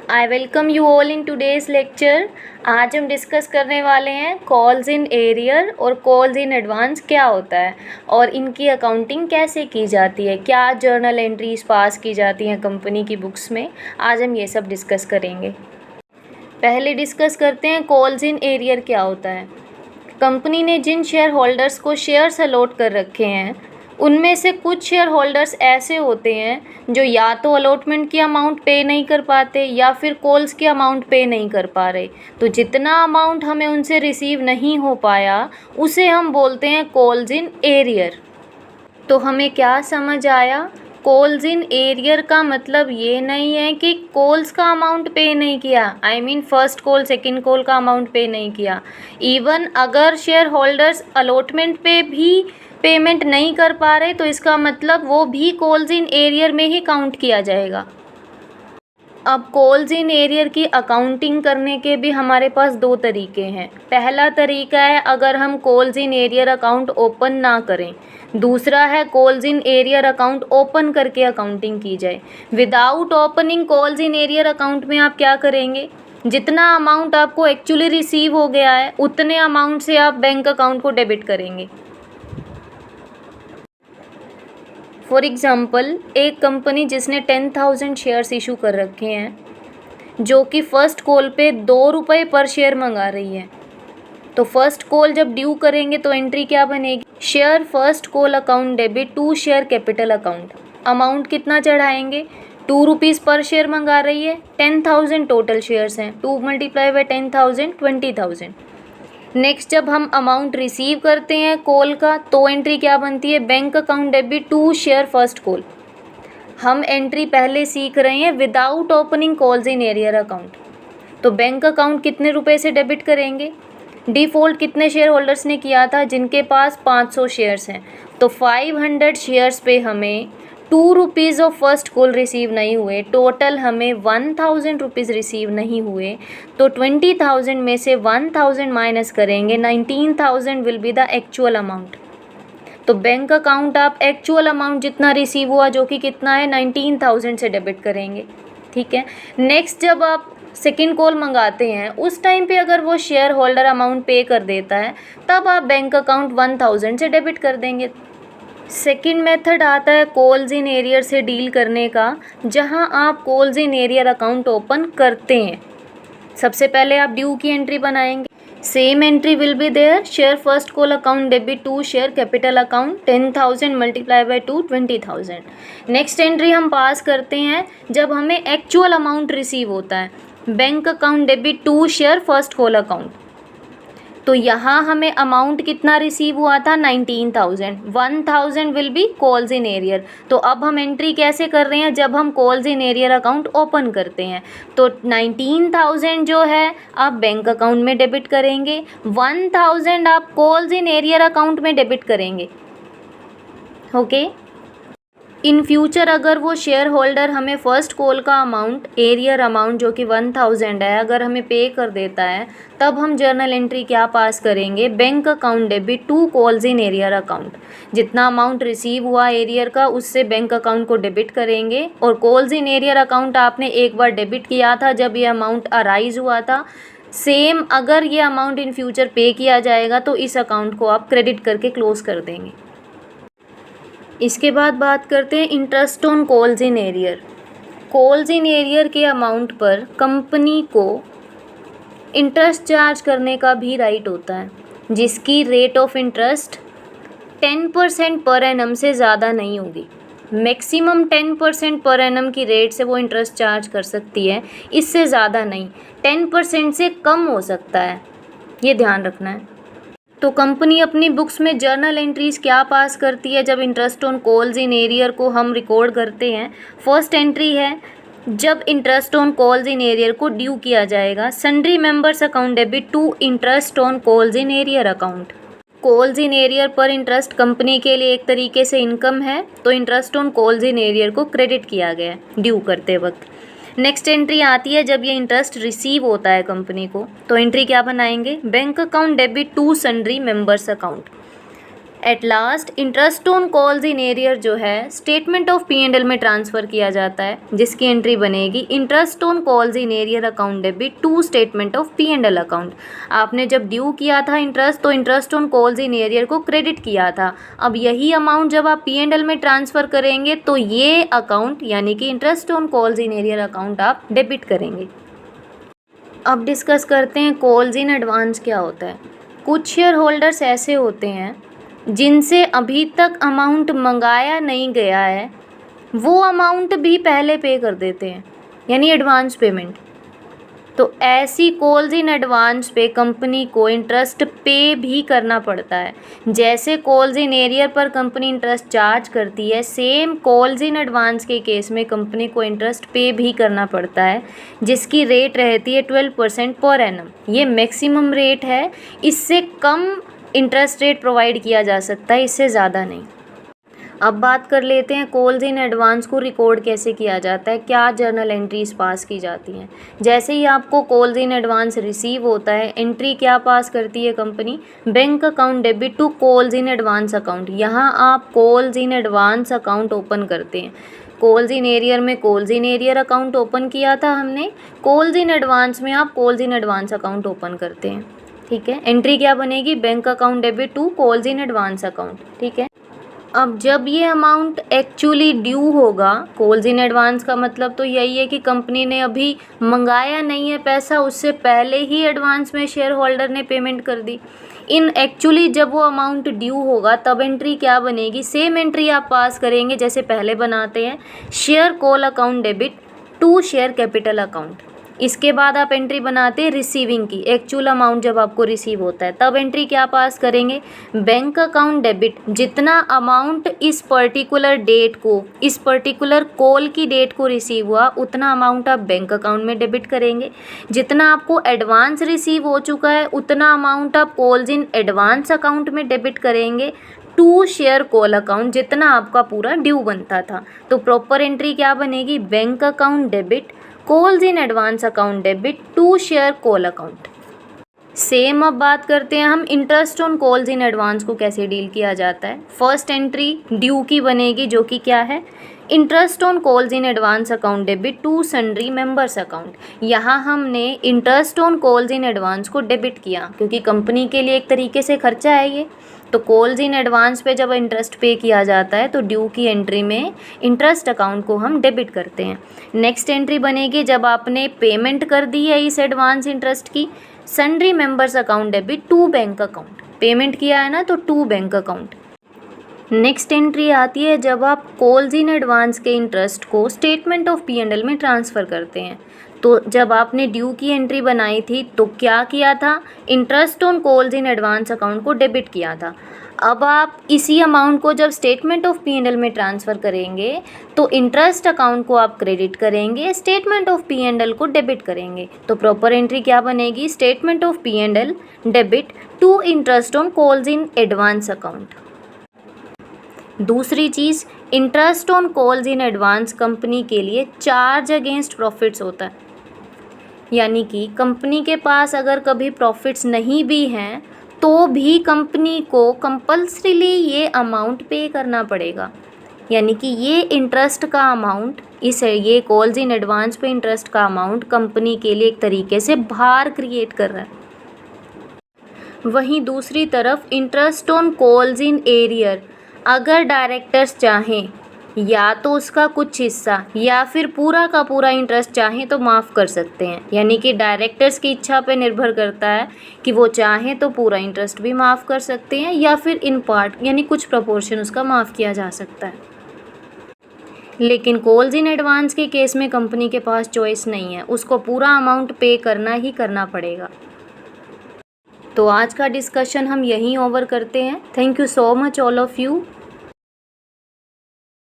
I welcome you all in today's lecture. आज हम discuss करने वाले हैं कॉल्स इन एरियर और कॉल्स इन एडवांस क्या होता है और इनकी अकाउंटिंग कैसे की जाती है, क्या जर्नल एंट्रीज पास की जाती हैं कंपनी की बुक्स में। आज हम ये सब डिस्कस करेंगे। पहले डिस्कस करते हैं कॉल्स इन एरियर क्या होता है। कंपनी ने जिन शेयर होल्डर्स को शेयर्स अलॉट कर रखे हैं उनमें से कुछ शेयर होल्डर्स ऐसे होते हैं जो या तो अलॉटमेंट की अमाउंट पे नहीं कर पाते या फिर कॉल्स की अमाउंट पे नहीं कर पा रहे। तो जितना अमाउंट हमें उनसे रिसीव नहीं हो पाया उसे हम बोलते हैं कॉल्स इन एरियर। तो हमें क्या समझ आया? कॉल्स इन एरियर का मतलब ये नहीं है कि कॉल्स का अमाउंट पे नहीं किया, I mean first call second call का अमाउंट पे नहीं किया। इवन अगर शेयर होल्डर्स अलॉटमेंट पे भी पेमेंट नहीं कर पा रहे तो इसका मतलब वो भी कॉल्स इन एरियर में ही काउंट किया जाएगा। अब कॉल्स इन एरियर की अकाउंटिंग करने के भी हमारे पास दो तरीके हैं। पहला तरीका है अगर हम calls in arrear account open ना करें, दूसरा है calls in arrear account open करके अकाउंटिंग की जाए। Without opening calls in arrear account में आप क्या करेंगे, जितना अमाउंट आपको एक्चुअली रिसीव हो गया है उतने अमाउंट से आप बैंक अकाउंट को डेबिट करेंगे। फॉर एग्ज़ाम्पल, एक कंपनी जिसने 10,000 शेयर्स इशू कर रखे हैं जो कि फ़र्स्ट कॉल पे 2 रुपये पर शेयर मंगा रही है, तो फर्स्ट कॉल जब ड्यू करेंगे तो एंट्री क्या बनेगी, share first call account debit to share capital account. Amount कितना चढ़ाएंगे, 2 रुपीज़ पर शेयर मंगा रही है, 10,000 टोटल शेयर्स हैं, 2 मल्टीप्लाई बाई 10,000 20,000। नेक्स्ट जब हम अमाउंट रिसीव करते हैं कॉल का तो एंट्री क्या बनती है, bank account debit to share first call. हम एंट्री पहले सीख रहे हैं without opening calls in arrear account. तो बैंक अकाउंट कितने रुपए से डेबिट करेंगे, डिफ़ॉल्ट कितने शेयर होल्डर्स ने किया था, जिनके पास 500 शेयर्स हैं, तो 500 शेयर्स पे हमें 2 rupees of first call receive नहीं हुए, टोटल हमें 1,000 रुपीज़ रिसीव नहीं हुए। तो 20,000 में से 1,000 माइनस करेंगे, 19,000 will be the actual amount. तो बैंक अकाउंट आप एक्चुअल अमाउंट जितना रिसीव हुआ जो कि कितना है 19,000 से डेबिट करेंगे। ठीक है। नेक्स्ट जब आप सेकेंड कॉल मंगाते हैं उस टाइम पे अगर वो शेयर होल्डर अमाउंट पे कर देता है तब आप बैंक अकाउंट 1,000 से डेबिट कर देंगे। सेकेंड मेथड आता है कॉल्स इन एरियर से डील करने का, जहां आप calls in arrear account open करते हैं। सबसे पहले आप ड्यू की एंट्री बनाएंगे, same entry will be there, share first call account debit to share capital account 10,000 multiply by 2 20,000। Next entry हम पास करते हैं जब हमें एक्चुअल अमाउंट रिसीव होता है, bank account debit to share first call account. तो यहाँ हमें अमाउंट कितना रिसीव हुआ था 19,000, 1,000 will be calls in arrear. तो अब हम एंट्री कैसे कर रहे हैं, जब हम calls in arrear account open करते हैं तो 19,000 जो है आप बैंक अकाउंट में डेबिट करेंगे, 1,000 आप कॉल्स इन एरियर अकाउंट में डेबिट करेंगे। ओके। इन फ्यूचर अगर वो शेयर होल्डर हमें फ़र्स्ट कॉल का अमाउंट, एरियर अमाउंट जो कि 1,000 है, अगर हमें पे कर देता है तब हम जर्नल एंट्री क्या पास करेंगे, bank account debit to calls in arrear account. जितना अमाउंट रिसीव हुआ एरियर का उससे बैंक अकाउंट को डेबिट करेंगे, और कॉल्स इन एरियर अकाउंट आपने एक बार डेबिट किया था जब ये अमाउंट अराइज हुआ था, सेम अगर ये अमाउंट इन फ्यूचर पे किया जाएगा तो इस अकाउंट को आप क्रेडिट करके क्लोज कर देंगे। इसके बाद बात करते हैं interest on calls in arrear. Calls in arrear के अमाउंट पर कंपनी को इंटरेस्ट चार्ज करने का भी राइट होता है, जिसकी rate of interest 10% per annum से ज़्यादा नहीं होगी। मैक्सिमम 10% पर एनम की रेट से वो इंटरेस्ट चार्ज कर सकती है, इससे ज़्यादा नहीं, 10% से कम हो सकता है, ये ध्यान रखना है। तो कंपनी अपनी बुक्स में जर्नल एंट्रीज़ क्या पास करती है जब interest on calls in arrear को हम रिकॉर्ड करते हैं। फर्स्ट एंट्री है जब interest on calls in arrear को ड्यू किया जाएगा, sundry members account debit to interest on calls in arrear account. Calls in arrear पर इंटरेस्ट कंपनी के लिए एक तरीके से इनकम है, तो interest on calls in arrear को क्रेडिट किया गया है ड्यू करते वक्त। नेक्स्ट एंट्री आती है जब ये इंटरेस्ट रिसीव होता है कंपनी को, तो एंट्री क्या बनाएंगे, bank account debit to sundry members account. At last interest on calls in arrear जो है स्टेटमेंट ऑफ P&L में ट्रांसफ़र किया जाता है, जिसकी एंट्री बनेगी interest on calls in arrear account debit to statement of P&L account. आपने जब ड्यू किया था इंटरेस्ट तो interest on calls in arrear को क्रेडिट किया था। अब यही अमाउंट जब आप P&L में ट्रांसफ़र करेंगे तो ये अकाउंट यानी कि interest on calls in arrear account आप डेबिट करेंगे। अब डिस्कस करते हैं कॉल्स इन एडवांस क्या होता है। कुछ शेयर होल्डर्स ऐसे होते हैं जिनसे अभी तक अमाउंट मंगाया नहीं गया है, वो अमाउंट भी पहले पे कर देते हैं, यानी एडवांस पेमेंट। तो ऐसी कॉल्स इन एडवांस पे कंपनी को इंटरेस्ट पे भी करना पड़ता है। जैसे कॉल्स इन एरियर पर कंपनी इंटरेस्ट चार्ज करती है, सेम कॉल्स इन एडवांस के केस में कंपनी को इंटरेस्ट पे भी करना पड़ता है, जिसकी रेट रहती है 12% पर एनम। ये मैक्सिमम रेट है, इससे कम इंटरेस्ट रेट प्रोवाइड किया जा सकता है, इससे ज़्यादा नहीं। अब बात कर लेते हैं कॉल्स इन एडवांस को रिकॉर्ड कैसे किया जाता है, क्या जर्नल एंट्रीज पास की जाती हैं। जैसे ही आपको कॉल्स इन एडवांस रिसीव होता है, एंट्री क्या पास करती है company, bank account debit to calls in advance account. यहाँ आप calls in advance account open करते हैं। कॉल्स इन एरियर में calls in arrear account open किया था हमने, कॉल्स इन एडवांस में आप calls in advance account open करते हैं। ठीक है, एंट्री क्या बनेगी, bank account debit to calls in advance account. ठीक है, अब जब ये अमाउंट एक्चुअली ड्यू होगा, कॉल्स इन एडवांस का मतलब तो यही है कि कंपनी ने अभी मंगाया नहीं है पैसा, उससे पहले ही एडवांस में शेयर होल्डर ने पेमेंट कर दी। इन एक्चुअली जब वो अमाउंट ड्यू होगा तब एंट्री क्या बनेगी, सेम एंट्री आप पास करेंगे जैसे पहले बनाते हैं, share call account debit to share capital account. इसके बाद आप एंट्री बनाते हैं रिसीविंग की, एक्चुअल अमाउंट जब आपको रिसीव होता है तब एंट्री क्या पास करेंगे, बैंक अकाउंट डेबिट, जितना अमाउंट इस पर्टिकुलर डेट को, इस पर्टिकुलर कॉल की डेट को रिसीव हुआ उतना अमाउंट आप बैंक अकाउंट में डेबिट करेंगे। जितना आपको एडवांस रिसीव हो चुका है उतना अमाउंट आप कॉल्स इन एडवांस अकाउंट में डेबिट करेंगे टू शेयर कॉल अकाउंट, जितना आपका पूरा ड्यू बनता था। तो प्रॉपर एंट्री क्या बनेगी, bank account debit calls in advance account debit to share call account. Same अब बात करते हैं हम interest on calls in advance को कैसे डील किया जाता है। फर्स्ट एंट्री ड्यू की बनेगी जो कि क्या है, interest on calls in advance account debit to sundry members account. यहाँ हमने interest on calls in advance को डेबिट किया क्योंकि कंपनी के लिए एक तरीके से खर्चा है ये। तो कॉल्स इन एडवांस पे जब इंटरेस्ट पे किया जाता है तो ड्यू की एंट्री में इंटरेस्ट अकाउंट को हम डेबिट करते हैं। नेक्स्ट एंट्री बनेगी जब आपने पेमेंट कर दी है इस एडवांस इंटरेस्ट की, sundry members account debit to bank account. Payment किया है ना तो to bank account. Next entry आती है जब आप कॉल्स इन एडवांस के इंटरेस्ट को स्टेटमेंट ऑफ P&L में ट्रांसफ़र करते हैं। तो जब आपने ड्यू की एंट्री बनाई थी तो क्या किया था, interest on calls in advance account को डेबिट किया था। अब आप इसी अमाउंट को जब स्टेटमेंट ऑफ P&L में ट्रांसफ़र करेंगे तो इंटरेस्ट अकाउंट को आप क्रेडिट करेंगे, स्टेटमेंट ऑफ P&L को डेबिट करेंगे। तो प्रॉपर एंट्री क्या बनेगी, statement of P&L debit to interest on calls in advance account. दूसरी चीज़, interest on calls in advance company के लिए चार्ज अगेंस्ट प्रॉफिट्स होता है, यानी कि कंपनी के पास अगर कभी प्रॉफिट्स नहीं भी हैं तो भी कंपनी को कंपल्सरीली ये अमाउंट पे करना पड़ेगा। यानी कि ये इंटरेस्ट का अमाउंट, ये कॉल्स इन एडवांस पे इंटरेस्ट का अमाउंट कंपनी के लिए एक तरीके से भार क्रिएट कर रहा है। वहीं दूसरी तरफ interest on calls in arrear, अगर डायरेक्टर्स चाहें या तो उसका कुछ हिस्सा या फिर पूरा का पूरा इंटरेस्ट चाहें तो माफ़ कर सकते हैं। यानी कि डायरेक्टर्स की इच्छा पे निर्भर करता है कि वो चाहें तो पूरा इंटरेस्ट भी माफ़ कर सकते हैं या फिर इन पार्ट यानी कुछ प्रोपोर्शन उसका माफ़ किया जा सकता है। लेकिन कॉल्स इन एडवांस के केस में कंपनी के पास चॉइस नहीं है, उसको पूरा अमाउंट पे करना ही करना पड़ेगा। तो आज का डिस्कशन हम यहीं ओवर करते हैं। Thank you so much all of you.